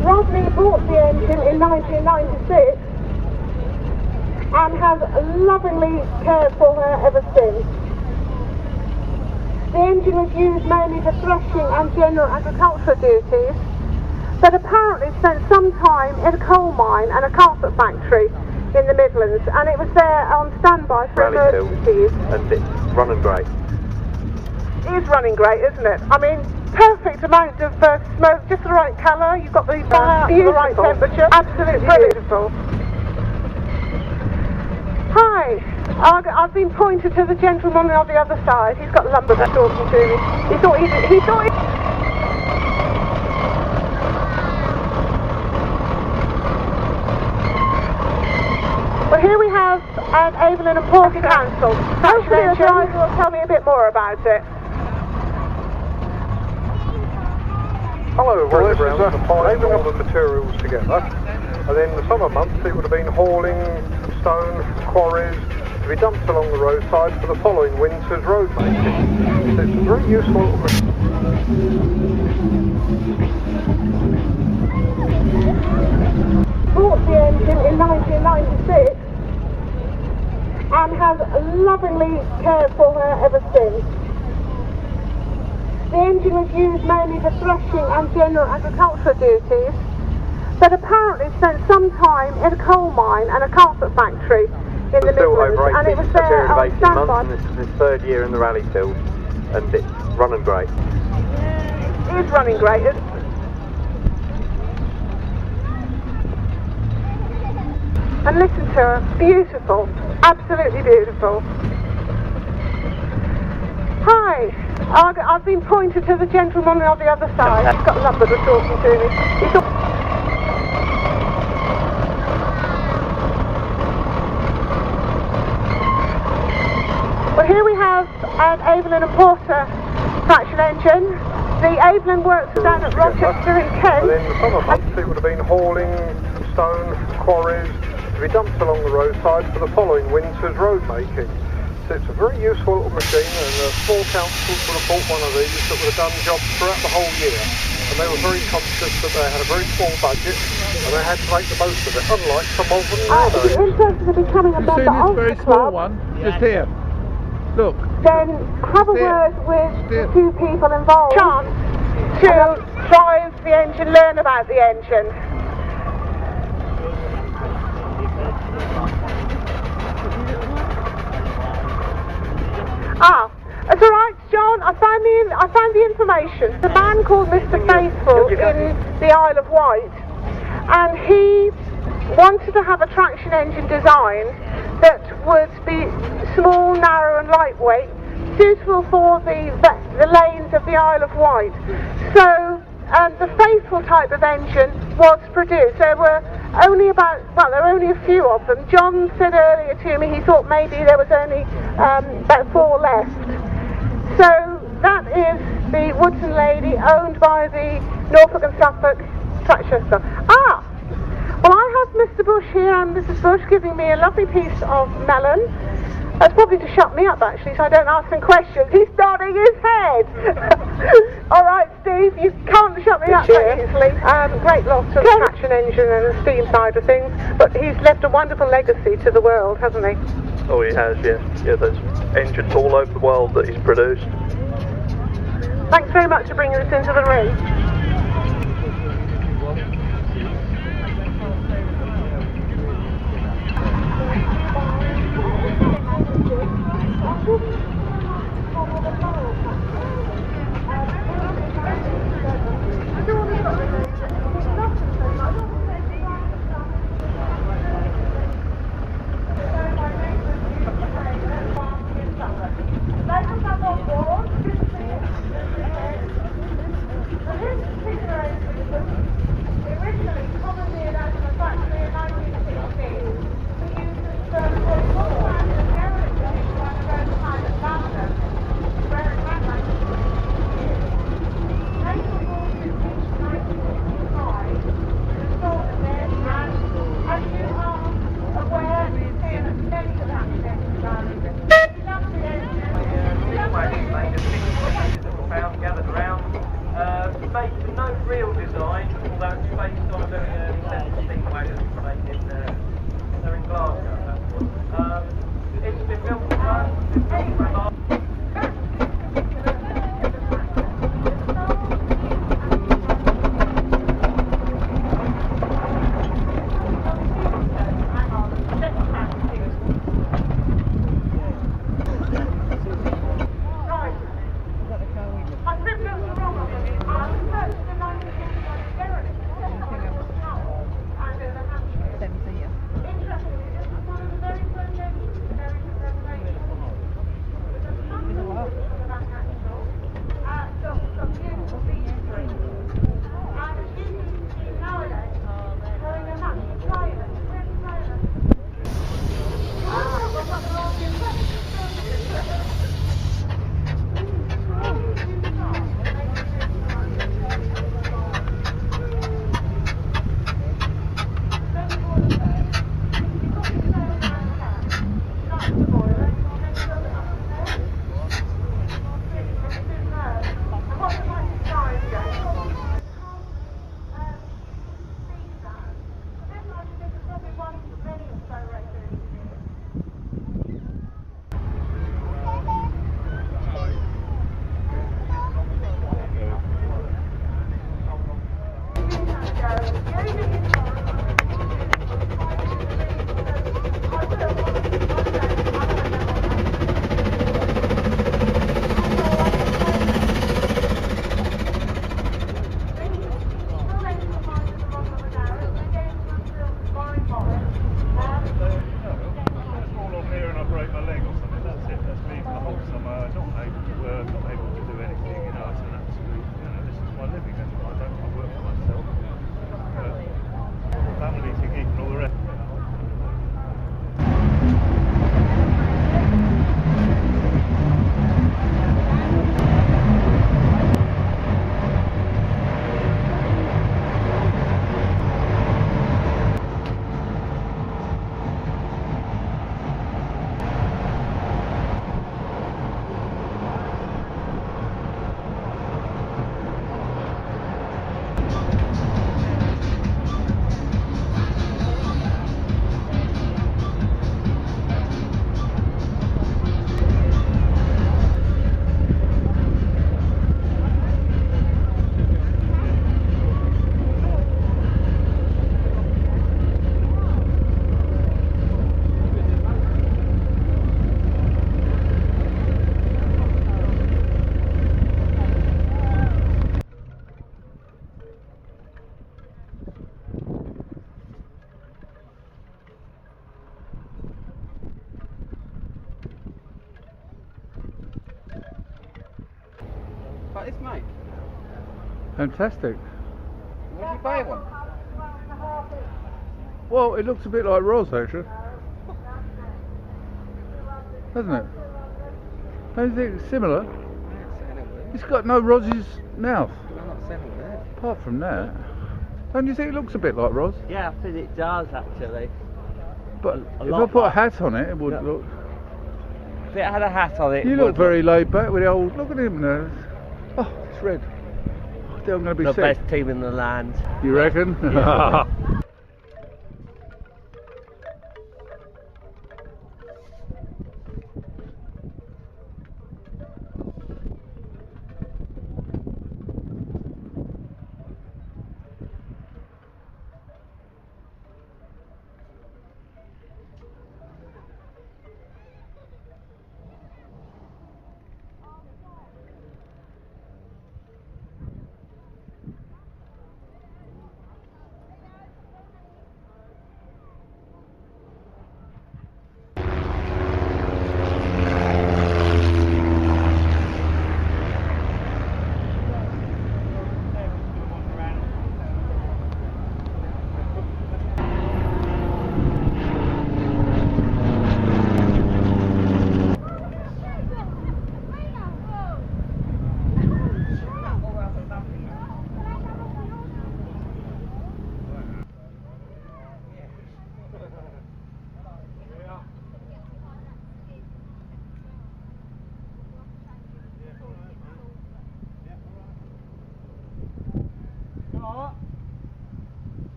Rodney bought the engine in 1996 and has lovingly cared for her ever since. The engine was used mainly for threshing and general agricultural duties, but apparently spent some time in a coal mine and a carpet factory in the Midlands, and it was there on standby for emergencies. And it's running great. It is running great, isn't it? I mean, perfect amount of smoke, just the right colour, you've got the fire, the right temperature, absolutely beautiful. Hi, I've been pointed to the gentleman on the other side. He's got lumber that's talking to me. He thought Well, here we have an Evelyn and Porky Council. Hopefully the driver will tell me a bit more about it. Hello, well, this is labelling up the materials together, and in the summer months it would have been hauling stone from quarries to be dumped along the roadside for the following winter's road making. So it's a very useful Bought the engine in 1996 and has lovingly cared for her ever since. The engine was used mainly for threshing and general agricultural duties, but apparently spent some time in a coal mine and a carpet factory in the Midlands, and it was there on standby. This is his third year in the rally field, and it's running great. It is running great, isn't it? And listen to her, beautiful, absolutely beautiful. Hi, I've been pointed to the gentleman on the other side. He's got lumber that's talking to me. Well, here we have an Evelyn and Porter traction engine. The Evelyn works down at Rochester in Kent. And in the summer months it would have been hauling stone from quarries to be dumped along the roadside for the following winter's road making. So it's a very useful little machine, and small councils would have bought one of these that would have done jobs throughout the whole year. And they were very conscious that they had a very small budget and they had to make the most of it, unlike some of them nowadays. If you're interested in becoming a member of the club, just here. Look. Then have a word with the two people involved. Chance to drive the engine, learn about the engine. It's all right, John. I found the information. The man called Mr. Faithful in the Isle of Wight, and he wanted to have a traction engine design that would be small, narrow, and lightweight, suitable for the lanes of the Isle of Wight. So the Faithful type of engine was produced. There were only a few of them. John said earlier to me he thought maybe there was only about 4 left. So that is the Woodson Lady, owned by the Norfolk and Suffolk traction. Well, I have Mr. Bush here and Mrs. Bush giving me a lovely piece of melon. That's probably to shut me up, actually, so I don't ask him questions. He's nodding his head. All right, Steve, you can't shut me up that easily. Great loss of the traction engine and the steam side of things, but he's left a wonderful legacy to the world, hasn't he? Oh, he has, yeah. Yeah, there's engines all over the world that he's produced. Thanks very much for bringing us into the room. Like this, mate. Fantastic. Where did you buy one? Well, it looks a bit like Roz, actually. Doesn't it? Don't you think it's similar? It's got no Roz's mouth. I'm not saying that. Apart from that, don't you think it looks a bit like Roz? Yeah, I think it does actually. But A if lot I put a like- hat on it, it would Yeah. look. If it had a hat on it, You it look would very laid back with the old. Look at him there. Oh, it's red. I think I'm going to be the sick. best team in the land. You reckon? Yeah.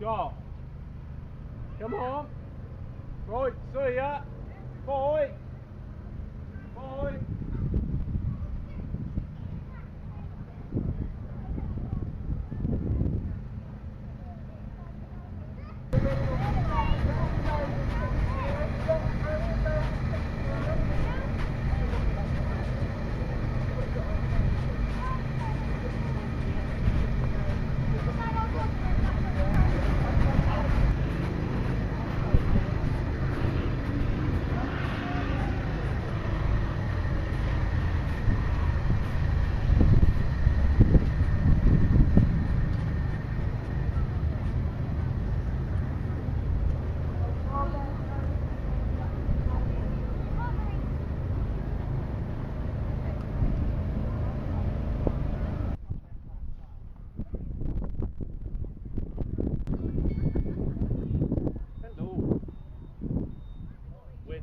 Stop. Come on. Right, see ya. Bye. Bye.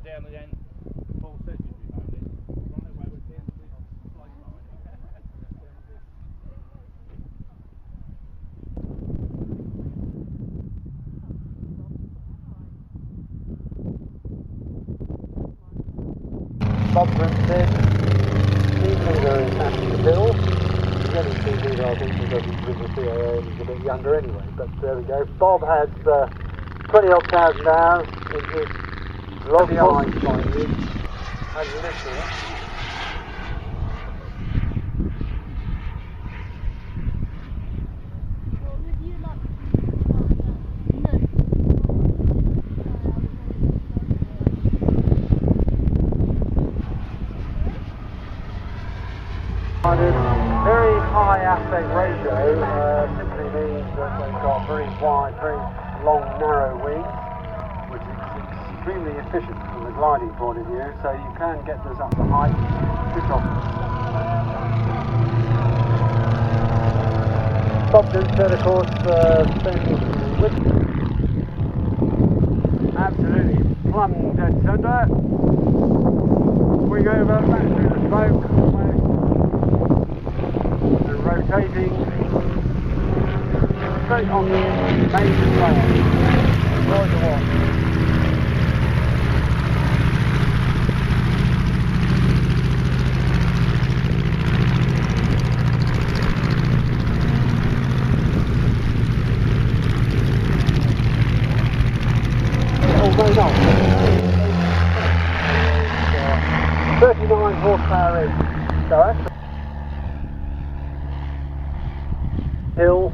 Down again, Paul said you'd be found it. Right away with the end of the flight line. Bob said, team leader is Ashley Hill. The other team leader, I think, he doesn't with the CAA and he's a bit younger anyway, but there we go. Bob has 20 odd thousand hours in his log line finding and listening. Very high aspect ratio simply means that they've got very wide, very long, narrow wings, which is extremely efficient from the gliding point of view, so you can get this up to height. Good job. Bobden said, of course, spending with absolutely plumb dead centre. Swing over, back through the smoke. Rotating straight on the main plane. Enjoy the watch. Oh, no, no. 39 horsepower engine. So that's Hill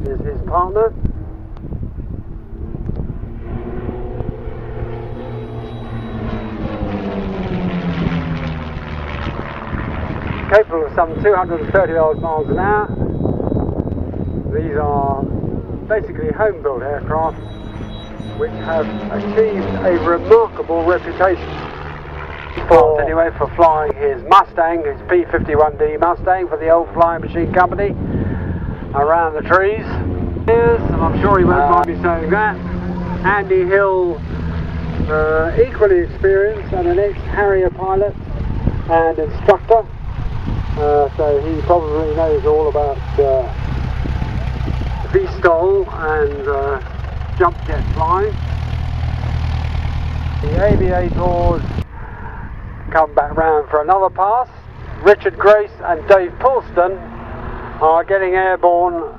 is his partner. Capable of some 230 odd miles an hour. These are basically home-built aircraft which have achieved a remarkable reputation. For flying his Mustang, his P-51D Mustang for the old Flying Machine Company around the trees. Yes, and I'm sure he won't mind me saying that. Andy Hill, equally experienced and an ex-Harrier pilot and instructor, so he probably knows all about VSTOL and jump jet flying. The aviators come back round for another pass. Richard Grace and Dave Paulston are getting airborne